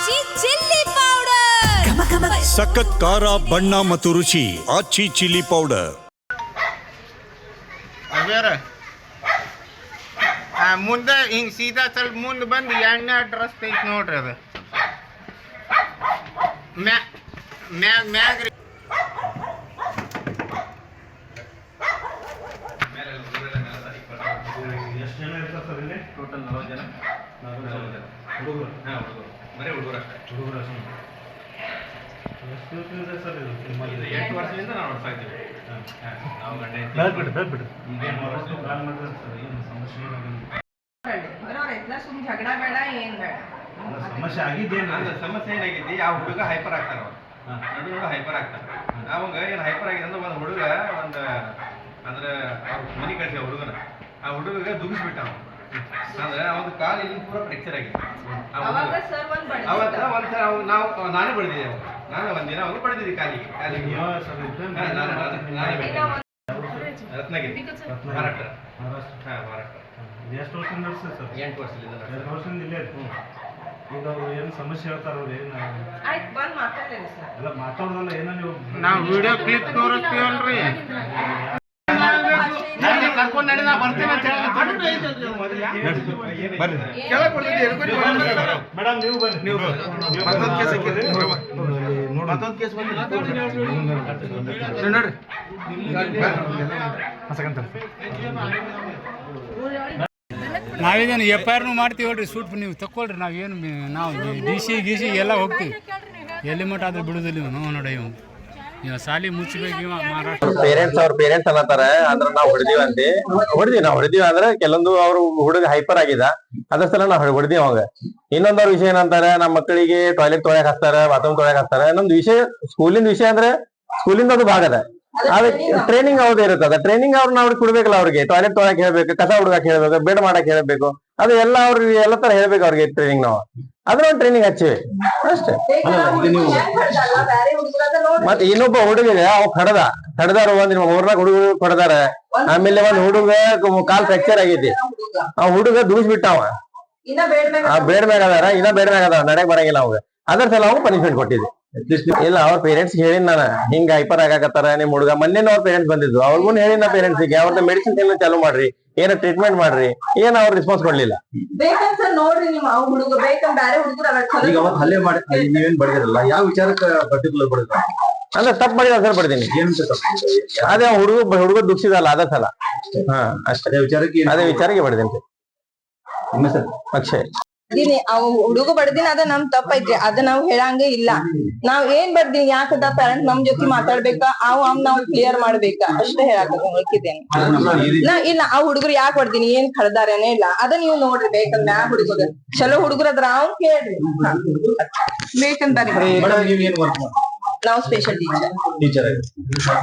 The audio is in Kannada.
ಆಚಿ ಚಿಲ್ಲಿ ಪೌಡರ್ ಸಖತ್ ಖಾರ ಬಣ್ಣ ಮತ್ತು ರುಚಿ ಆಚಿ ಚಿಲ್ಲಿ ಪೌಡರ್. ಮುಂದೆ ಹಿಂಗ್ ಸೀದಾ ಸ್ವಲ್ಪ ಮುಂದೆ ಬಂದು ಎಣ್ಣೆ ಅಡ್ರೆಸ್ ಐತಿ ನೋಡ್ರಿ ಅದು ಮ್ಯಾಗ ರೀ. ಎಷ್ಟು ಜನ ಇರ್ತಾರೆ ಸರ್ ಇಲ್ಲಿ? ಟೋಟಲ್ 40 ಜನ. 40 ಜನ ಹುಡುಗರು? ಹಾಂ, ಹುಡುಗರು ಬರೀ ಹುಡುಗರು ಅಷ್ಟೇ. ಹುಡುಗರು ಅಷ್ಟೇ. ಎಷ್ಟು ದಿವಸದಿಂದ ಸರ್ ಇದು? 8 ವರ್ಷದಿಂದ ನಾವು ನೋಡ್ತಾ ಇದ್ದೀವಿ. ನಾವು ಗಂಡ ಬೆಳ್ಬಿಡ್ರಿ ಈಗೇನು ಹೊರಷ್ಟು ಕಾಲ್ ಮಾಡಿದ್ರೆ ಸರ್ ಏನು ಸಮಸ್ಯೆ ಸಮಸ್ಯೆ ಆಗಿದ್ದೇನು? ಸಮಸ್ಯೆ ಏನಾಗಿದೆ, ಆ ಹುಡುಗ ಹೈಪರ್ ಆಗ್ತಾರ, ನಡು ಹೈಪರ್ ಆಗ್ತಾರ. ಅವಾಗ ಏನು ಹೈಪರ್ ಆಗಿದೆ ಅಂದ್ರೆ ಒಂದು ಹುಡುಗ ಅಂದ್ರೆ ಅವ್ರ ಮನೆ ಕಳಿಸಿ ಹುಡುಗನ ಆ ಹುಡುಗ ದುಗಿಸ್ಬಿಟ್ಟ. ಅಂದ್ರೆ ಅವ್ನ ಕಾಲು ಇಲ್ಲಿ ಪೂರ ಫ್ರಾಕ್ಚರ್ ಆಗಿದೆ. ಅವಾಗ ಒಂದ್ಸಲ ನಾವು ನಾನೇ ಬಡ್ದಿದ್ದೆ. ನಾನು ಒಂದಿನ ಅವ್ರು ಬಡ್ದಿದ್ದೆ ಕಾಲಿಗೆ. ರತ್ನಗಿರಿ, ಮಹಾರಾಷ್ಟ್ರ. ಹಾಂ, ಮಹಾರಾಷ್ಟ್ರ. ಎಷ್ಟು ವರ್ಷದಿಂದ ಸರ್? 8 ವರ್ಷದಿಂದ. 2 ವರ್ಷದಿಂದ ಇಲ್ಲೇ. ಈಗ ಅವ್ರು ಏನು ಸಮಸ್ಯೆ ಹೇಳ್ತಾರ? ಅವ್ರು ಏನು ಎಲ್ಲ ಮಾತಾಡೋದಲ್ಲ, ಏನೋ ನೀವು ನಾವು ವಿಡಿಯೋ ಕ್ಲಿಪ್ ತೋರಿಸ್ತೀವಲ್ರಿ. ಕರ್ಕೊಂಡು ನಡಿ, ನಾ ಬರ್ತೀನಿ ಅಂತ ಮೇಡಮ್ ನೀವು ಬನ್ನಿ. ನೀವು ಮತ್ತೊಂದು ಕೇಸ್ ನೋಡ್ರಿ. ನಾವೇನು FIR ಮಾಡ್ತೀವಿ ಹೇಳ್ರಿ, ಸೂಟ್ ನೀವು ತಗೊಳ್ರಿ. ನಾವು DC ಗೀಸಿ ಎಲ್ಲ ಹೋಗ್ತೀವಿ. ಎಲ್ಲಿ ಮಟ್ಟ ಆದ್ರೆ ಬಿಡುದಿಲ್ಲ ಇವ್ ನೋಡಿ. ಇವ್ ಸಾಲಿ ಮುಚ್ಚಬೇಕು. ಮಹಾರಾಷ್ಟ್ರ ಪೇರೆಂಟ್ಸ್ ಅನ್ನತಾರೆ ಅಂದ್ರೆ ನಾವು ಹೊಡೆದೀವಿ ಅಂದ್ರೆ ಕೆಲವೊಂದು ಅವ್ರು ಹುಡುಗ ಹೈಪರ್ ಆಗಿದ, ಅದ್ರ ಸಲ ನಾವು ಹೊಡೆದೀವಿ ಅವಾಗ. ಇನ್ನೊಂದವ್ರ ವಿಷಯ ಏನಂತಾರೆ, ನಮ್ಮ ಮಕ್ಕಳಿಗೆ ಟಾಯ್ಲೆಟ್ ತೊಳೆಯಕ್ ಹಾಕ್ತಾರೆ, ಬಾತ್ರೂಮ್ ತೊಳೆಯಕ್ ಹಾಕ್ತಾರೆ. ನಮ್ದು ವಿಷಯ ಸ್ಕೂಲಿಂದ ವಿಷಯ ಅಂದ್ರೆ ಸ್ಕೂಲಿಂದ ಅದು ಭಾಗ ಅದ. ಅದಕ್ಕೆ ಟ್ರೈನಿಂಗ್ ಅವ್ರದ್ದು ಇರುತ್ತದ. ಟ್ರೈನಿಂಗ್ ಅವ್ರನ್ನ ಅವ್ರಿಗೆ ಕೊಡ್ಬೇಕಲ್ಲ. ಅವ್ರಿಗೆ ಟಾಯ್ಲೆಟ್ ತೊಳಕ್ ಹೇಳ್ಬೇಕು, ಕಸ ಹುಡುಗಕ್ ಹೇಳ್ಬೇಕು, ಬೆಡ್ ಮಾಡಕ್ ಹೇಳ್ಬೇಕು. ಅದು ಎಲ್ಲ ಅವ್ರಿಗೆ ಎಲ್ಲ ತರ ಹೇಳ್ಬೇಕು ಅವ್ರಿಗೆ ಟ್ರೈನಿಂಗ್. ನಾವು ಅದ್ರ ಒಂದು ಟ್ರೈನಿಂಗ್ ಹಚ್ಚಿವಿ ಅಷ್ಟೇ. ಮತ್ತೆ ಇನ್ನೊಬ್ಬ ಹುಡುಗಿಗೆ ಅವ್ ಕಡದಾರ, ಒಂದ್ 3-4 ಹುಡುಗರು ಕಡದಾರ. ಆಮೇಲೆ ಒಂದ್ ಹುಡುಗ ಕಾಲ್ ಫ್ರಾಕ್ಚರ್ ಆಗೈತಿ. ಆ ಹುಡುಗ ದುಡಿಸ್ಬಿಟ್ಟ. ಬೇಡ್ ಮ್ಯಾಗ ಅದಾರ, ಬೇಡ್ ಮ್ಯಾಗ ಅದಾರ, ನಡ್ಯಾಕ್ ಬರಂಗಿಲ್ಲ ಅವಾಗ. ಅದ್ರ ಸಲ ಅವ್ ಪನಿಷ್ಮೆಂಟ್ ಕೊಟ್ಟಿದ್ದೆ. ಇಲ್ಲ, ಅವ್ರ ಪೇರೆಂಟ್ಸ್ ಹೇಳಿನ್ ನಾನು, ಹಿಂಗ ಹೈಪರ್ ಆಗಾಕತ್ತಾರ ನಿಮ್ ಹುಡುಗ. ಮೊನ್ನೆ ಅವ್ರ ಪೇರೆಂಟ್ಸ್ ಬಂದಿದ್ರು, ಅವ್ರಿಗೂ ಹೇಳಿನ ಪೇರೆಂಟ್ಸ್ಗೆ ಅವ್ರದ್ದು ಮೆಡಿಸಿನ್ ಎಲ್ಲ ಚಾಲೂ ಮಾಡ್ರಿ, ಏನೋ ಟ್ರೀಟ್ಮೆಂಟ್ ಮಾಡ್ರಿ. ಏನ್ ಅವ್ರ ರೆಸ್ಪಾನ್ಸ್ ಕೊಡ್ಲಿಲ್ಲ. ಹಲ್ಲೆ ಮಾಡಿ ನೀವೇನ್ ಬಡಿದಿರಲ್ಲ, ಯಾವ ವಿಚಾರಕ್ಕೆ ಪರ್ಟಿಕ್ಯುಲರ್ ಬಡಿದ್ರ? ಅಂದ್ರೆ ತಪ್ಪು ಮಾಡಿದ ಸರ್ ಬಡ್ದೀನಿ. ಅದೇ ಹುಡುಗ ದುಡ್ಸಿದಲ್ಲ ಅದ ಸಲ. ಹಾ, ಅಷ್ಟೇ. ಅದೇ ವಿಚಾರಕ್ಕೆ ಬಡ್ದೀನಿ. ಅಕ್ಷಯ್. ಹುಡುಗ ಬಡ್ದಿನ ಅದ ನಮ್ ತಪ್ಪೈತ್ರಿ, ಅದ ನಾವ್ ಹೇಳಂಗೆ ಇಲ್ಲ. ನಾವ್ ಏನ್ ಬರ್ದೀನಿ, ಯಾಕದ ಪೇರೆಂಟ್ಸ್ ನಮ್ ಜೊತೆ ಮಾತಾಡ್ಬೇಕ, ನಾವ್ ಕ್ಲಿಯರ್ ಮಾಡ್ಬೇಕ ಅಷ್ಟೇ ಹೇಳಾಕಿದ್ದೇನೆ. ಇಲ್ಲ, ಆ ಹುಡುಗರು ಯಾಕೆ ಬರ್ದೀನಿ, ಏನ್ ಕಳ್ದಾರೇನೇ ಇಲ್ಲ, ಅದ ನೀವು ನೋಡ್ರಿ. ಬೇಕಂದ್ರೆ ಆ ಹುಡುಗರು ಚಲೋ ಹುಡುಗರ ಅದ್ರ ಅವ್ನ್ ಕೇಳ್ರಿ. ಬೇಕಂತಾರೆ. ನೀವು ಏನ್ ವರ್ಕ್ ನಾವು ಸ್ಪೆಷಲ್ ಟೀಚರ್.